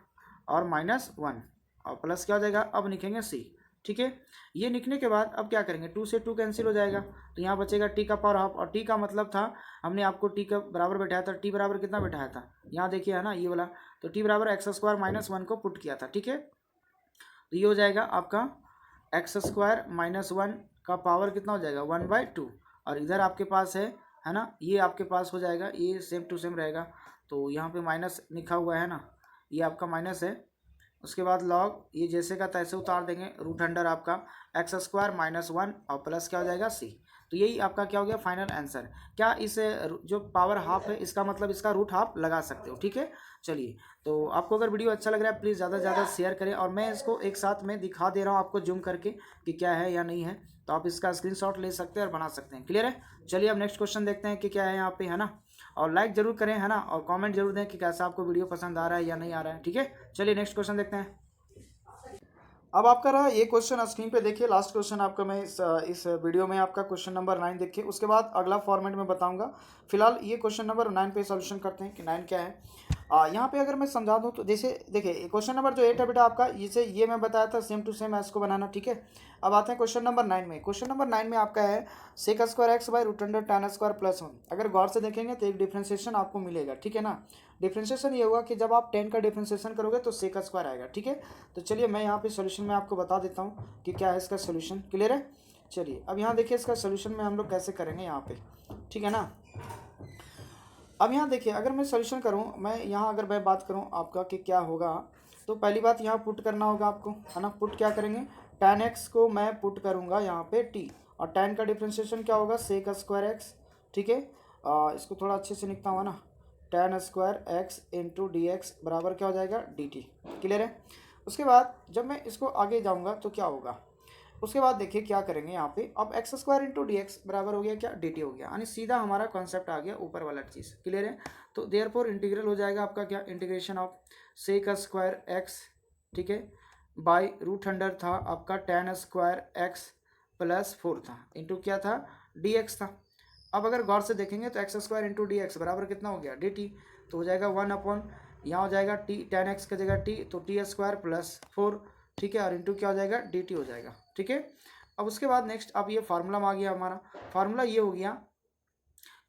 और -1 और प्लस क्या हो जाएगा, अब लिखेंगे c, ठीक है। ये लिखने के बाद अब क्या करेंगे, 2 से 2 कैंसिल हो जाएगा, तो यहाँ बचेगा टी का पावर हाफ, और टी का मतलब था हमने आपको टी का बराबर बैठाया था, टी बराबर कितना बैठाया था, यहाँ देखिए, है ना, ये वाला, तो टी बराबर x² - 1 को पुट किया था, ठीक है। तो ये हो जाएगा आपका x² - 1 का पावर कितना हो जाएगा 1/2, और इधर आपके पास है ना, ये आपके पास हो जाएगा, ये सेम टू सेम रहेगा, तो यहाँ पे माइनस लिखा हुआ है ना, ये आपका माइनस है। उसके बाद लॉग ये जैसे का तैसे उतार देंगे, √100 आपका x² - 1 और प्लस क्या हो जाएगा c। तो यही आपका क्या हो गया फाइनल आंसर। क्या इस जो पावर हाफ है इसका मतलब इसका रूट हाफ लगा सकते हो, ठीक है। चलिए तो आपको अगर वीडियो अच्छा लग रहा है प्लीज़ ज़्यादा से ज़्यादा शेयर करें, और मैं इसको एक साथ में दिखा दे रहा हूँ आपको जूम करके कि क्या है या नहीं है, तो आप इसका स्क्रीनशॉट ले सकते हैं और बना सकते हैं। क्लियर है। चलिए अब नेक्स्ट क्वेश्चन देखते हैं कि क्या है यहाँ पे, है ना, और लाइक जरूर करें, है ना, और कमेंट जरूर दें कि कैसा आपको वीडियो पसंद आ रहा है या नहीं आ रहा है, ठीक है। चलिए नेक्स्ट क्वेश्चन देखते हैं। अब आपका रहा ये क्वेश्चन स्क्रीन पे देखिए, लास्ट क्वेश्चन आपका मैं इस वीडियो में आपका क्वेश्चन नंबर 9 देखिए, उसके बाद अगला फॉर्मेट में बताऊंगा। फिलहाल ये क्वेश्चन नंबर 9 पे सॉल्यूशन करते हैं कि 9 क्या है। यहाँ पे अगर मैं समझा दूँ तो जैसे देखिए क्वेश्चन नंबर जो 8 है बेटा आपका, ये मैं बताया था सेम टू सेम इसको बनाना, ठीक है। अब आते हैं क्वेश्चन नंबर 9 में। क्वेश्चन नंबर 9 में आपका है sec² x √100 tan² + 1। अगर गौर से देखेंगे तो एक डिफ्रेंशिएशन आपको मिलेगा, ठीक है ना। डिफ्रेंशिएशन ये होगा कि जब आप 10 का डिफ्रेंशिएशन करोगे तो sec² आएगा, ठीक है। तो चलिए मैं यहाँ पे सॉल्यूशन में आपको बता देता हूँ कि क्या है इसका सॉल्यूशन। क्लियर है। चलिए अब यहाँ देखिए इसका सॉल्यूशन में हम लोग कैसे करेंगे यहाँ पे, ठीक है ना। अब यहाँ देखिए अगर मैं सॉल्यूशन करूँ, मैं यहाँ अगर मैं बात करूँ आपका कि क्या होगा, तो पहली बात यहाँ पुट करना होगा आपको, है ना। पुट क्या करेंगे, tan x को मैं पुट करूँगा यहाँ पे t, और tan का डिफ्रेंशिएशन क्या होगा sec² x, ठीक है। इसको थोड़ा अच्छे से लिखता हूँ ना, tan² x into D x बराबर क्या हो जाएगा dt। क्लियर है। उसके बाद जब मैं इसको आगे जाऊँगा तो क्या होगा, उसके बाद देखिए क्या करेंगे यहाँ पे, अब x² इंटू डी एक्स बराबर हो गया क्या dt हो गया, यानी सीधा हमारा कॉन्सेप्ट आ गया ऊपर वाला चीज़। क्लियर है। तो देयरफॉर इंटीग्रल हो जाएगा आपका क्या, इंटीग्रेशन ऑफ sec² x, ठीक है, बाई √100 था आपका tan² x प्लस 4 था, इंटू क्या था dx था। अब अगर गौर से देखेंगे तो x² इंटू डी एक्स बराबर कितना हो गया dt, तो हो जाएगा 1/, यहाँ हो जाएगा t tan x की जगह t, तो t² प्लस 4, ठीक है, और इंटू क्या हो जाएगा dt हो जाएगा, ठीक है। अब उसके बाद नेक्स्ट अब ये फार्मूला में आ गया, हमारा फार्मूला ये हो गया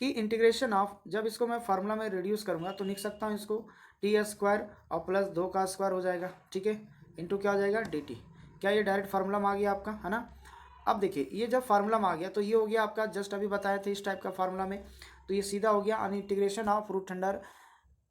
कि इंटीग्रेशन ऑफ, जब इसको मैं फार्मूला में रिड्यूस करूँगा तो लिख सकता हूँ इसको t² और प्लस 2 का स्क्वायर हो जाएगा, ठीक है, इंटू क्या हो जाएगा dt। क्या ये डायरेक्ट फार्मूला में आ गया आपका, है ना। अब देखिए ये जब फार्मूला में आ गया तो ये हो गया आपका, जस्ट अभी बताया था इस टाइप का फार्मूला में, तो ये सीधा हो गया यानी integration of root under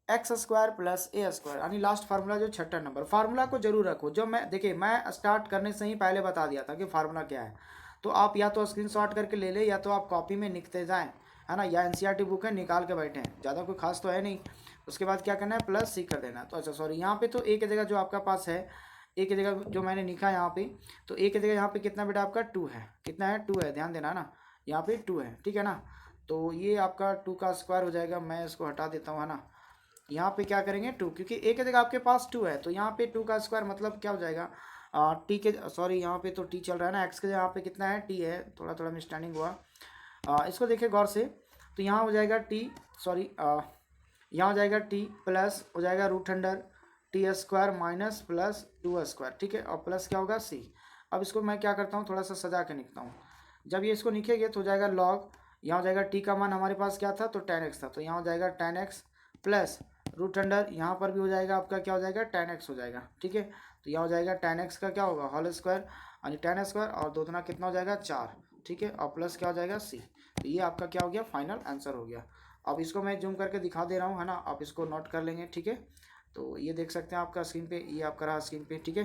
X square plus A square, यानी लास्ट फार्मूला जो छठा नंबर। फार्मूला को जरूर रखो, जो मैं देखिए मैं स्टार्ट करने से ही पहले बता दिया था कि फार्मूला क्या है, तो आप या तो स्क्रीनशॉट करके ले ले या तो आप कॉपी में लिखते जाएं, है ना, या एनसीईआरटी बुक है निकाल के बैठे हैं, ज़्यादा कोई खास तो है नहीं। उसके बाद क्या करना है, प्लस सी कर देना। तो अच्छा सॉरी, यहाँ पे तो ए की जगह जो आपका पास है, ए की जगह जो मैंने लिखा है यहाँ पे, तो ए की जगह यहाँ पे कितना बेटा आपका 2 है, कितना है 2 है, ध्यान देना ना, यहाँ पे 2 है, ठीक है ना। तो ये आपका 2 का स्क्वायर हो जाएगा, मैं इसको हटा देता हूँ, है ना। यहाँ पे क्या करेंगे 2, क्योंकि ए की जगह आपके पास 2 है, तो यहाँ पे 2 का स्क्वायर मतलब क्या हो जाएगा, टी के सॉरी यहाँ पे तो टी चल रहा है ना, एक्स के यहाँ पे कितना है टी है, थोड़ा थोड़ा मिसअंडरस्टैंडिंग हुआ। इसको देखिए गौर से, तो यहाँ हो जाएगा टी, सॉरी यहाँ हो जाएगा टी प्लस हो जाएगा root under T square minus plus 2 square, ठीक है, और प्लस क्या होगा सी। अब इसको मैं क्या करता हूँ, थोड़ा सा सजा के लिखता हूँ। जब ये इसको लिखेंगे तो हो जाएगा लॉग, यहाँ हो जाएगा टी का मान हमारे पास क्या था, तो 10x था, तो यहाँ हो जाएगा 10x प्लस रूट अंडर, यहाँ पर भी हो जाएगा आपका क्या हो जाएगा 10x हो जाएगा, ठीक है। तो यहाँ हो जाएगा 10x का क्या होगा होल स्क्वायर, यानी 10 स्क्वायर और 2 दुना कितना हो जाएगा 4, ठीक है, और प्लस क्या हो जाएगा सी। तो ये आपका क्या हो गया, फाइनल आंसर हो गया। अब इसको मैं जूम करके दिखा दे रहा हूँ, है ना, आप इसको नोट कर लेंगे, ठीक है। तो ये देख सकते हैं आपका स्क्रीन पे, ये आपका रहा स्क्रीन पे, ठीक है।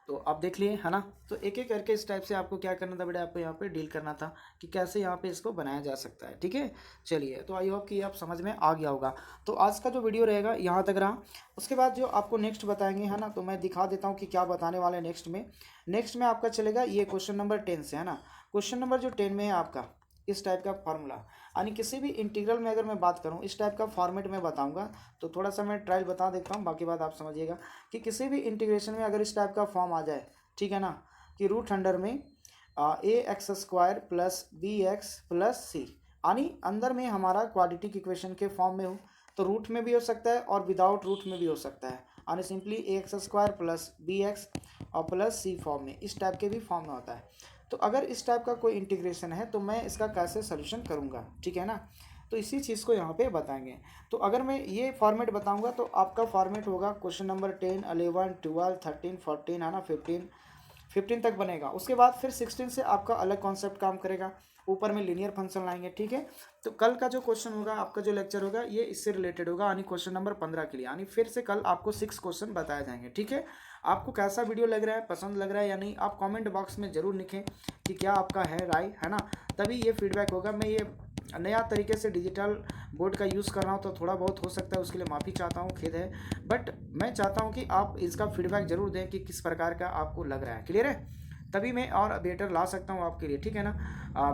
तो आप देख लिए, है ना। तो एक एक करके इस टाइप से आपको क्या करना था बेटा, आपको यहाँ पे डील करना था कि कैसे यहाँ पे इसको बनाया जा सकता है, ठीक है। चलिए, तो आई होप कि आप समझ में आ गया होगा। तो आज का जो वीडियो रहेगा यहाँ तक रहा, उसके बाद जो आपको नेक्स्ट बताएंगे, है ना, तो मैं दिखा देता हूँ कि क्या बताने वाले हैं नेक्स्ट में। नेक्स्ट में आपका चलेगा ये क्वेश्चन नंबर 10 से, है ना। क्वेश्चन नंबर जो 10 में है आपका इस टाइप का फार्मूला, यानी किसी भी इंटीग्रल में अगर मैं बात करूं इस टाइप का फॉर्मेट में बताऊंगा, तो थोड़ा सा मैं ट्रायल बता देता हूं, बाकी बात आप समझिएगा कि किसी भी इंटीग्रेशन में अगर इस टाइप का फॉर्म आ जाए, ठीक है ना, कि रूट अंडर में a x square plus b x plus c, यानी अंदर में हमारा क्वाड्रेटिक इक्वेशन के फॉर्म में हो, तो रूट में भी हो सकता है और विदाउट रूट में भी हो सकता है, यानी simply a x square plus b x और प्लस सी फॉर्म में, इस टाइप के भी फॉर्म में होता है। तो अगर इस टाइप का कोई इंटीग्रेशन है तो मैं इसका कैसे सोल्यूशन करूँगा, ठीक है ना। तो इसी चीज़ को यहाँ पे बताएंगे। तो अगर मैं ये फॉर्मेट बताऊँगा तो आपका फॉर्मेट होगा क्वेश्चन नंबर 10, 11, 12, 13, 14, है ना, 15 तक बनेगा। उसके बाद फिर 16 से आपका अलग कॉन्सेप्ट काम करेगा, ऊपर में लीनियर फंक्शन लाएंगे, ठीक है। तो कल का जो क्वेश्चन होगा, आपका जो लेक्चर होगा, ये इससे रिलेटेड होगा, यानी क्वेश्चन नंबर 15 के लिए, यानी फिर से कल आपको 6 क्वेश्चन बताए जाएंगे, ठीक है। आपको कैसा वीडियो लग रहा है, पसंद लग रहा है या नहीं, आप कमेंट बॉक्स में ज़रूर लिखें कि क्या आपका है राय, है ना, तभी ये फीडबैक होगा। मैं ये नया तरीके से डिजिटल बोर्ड का यूज़ कर रहा हूँ, तो थोड़ा बहुत हो सकता है, उसके लिए माफ़ी चाहता हूँ, खेद है, बट मैं चाहता हूँ कि आप इसका फीडबैक ज़रूर दें कि किस प्रकार का आपको लग रहा है, क्लियर है, तभी मैं और बेटर ला सकता हूँ आपके लिए, ठीक है ना।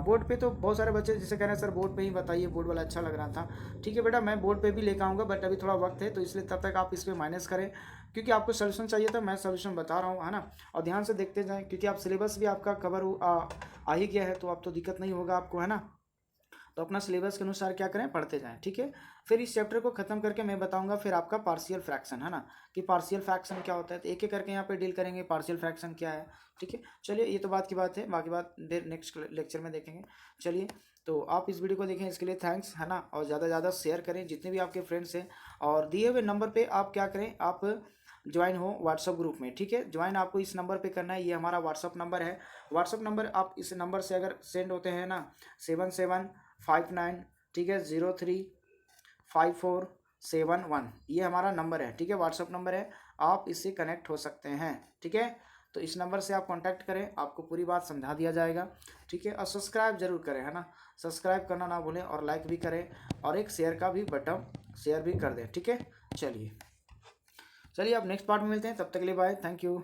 बोर्ड पे तो बहुत सारे बच्चे जिसे कह रहे हैं सर बोर्ड पे ही बताइए, बोर्ड वाला अच्छा लग रहा था, ठीक है बेटा, मैं बोर्ड पे भी लेकर आऊँगा, बट अभी थोड़ा वक्त है, तो इसलिए तब तक आप इस पर माइनस करें, क्योंकि आपको सोल्यूशन चाहिए था, मैं सोल्यूशन बता रहा हूँ, है ना। और ध्यान से देखते जाएँ, क्योंकि आप सिलेबस भी आपका कवर आ ही गया है, तो अब तो दिक्कत नहीं होगा आपको, है ना। तो अपना सिलेबस के अनुसार क्या करें, पढ़ते जाएं, ठीक है। फिर इस चैप्टर को खत्म करके मैं बताऊंगा फिर आपका पार्शियल फ्रैक्शन, है ना, कि पार्शियल फ्रैक्शन क्या होता है, तो एक एक करके यहाँ पे डील करेंगे पार्शियल फ्रैक्शन क्या है, ठीक है। चलिए, ये तो बात की बात है, बाकी बात फिर नेक्स्ट लेक्चर में देखेंगे। चलिए, तो आप इस वीडियो को देखें, इसके लिए थैंक्स, है ना, और ज़्यादा से ज़्यादा शेयर करें जितने भी आपके फ्रेंड्स हैं, और दिए हुए नंबर पर आप क्या करें, आप ज्वाइन हो व्हाट्सअप ग्रुप में, ठीक है। ज्वाइन आपको इस नंबर पे करना है, ये हमारा व्हाट्सअप नंबर है। व्हाट्सअप नंबर आप इस नंबर से अगर सेंड होते हैं ना 7759, ठीक है, 035471, ये हमारा नंबर है, ठीक है, व्हाट्सअप नंबर है, आप इससे कनेक्ट हो सकते हैं, ठीक है। तो इस नंबर से आप कांटेक्ट करें, आपको पूरी बात समझा दिया जाएगा, ठीक है। और सब्सक्राइब जरूर करें, है ना, सब्सक्राइब करना ना भूलें, और लाइक भी करें, और एक शेयर का भी बटन शेयर भी कर दें, ठीक है। चलिए, अब नेक्स्ट पार्ट में मिलते हैं, तब तक के लिए बाय, थैंक यू।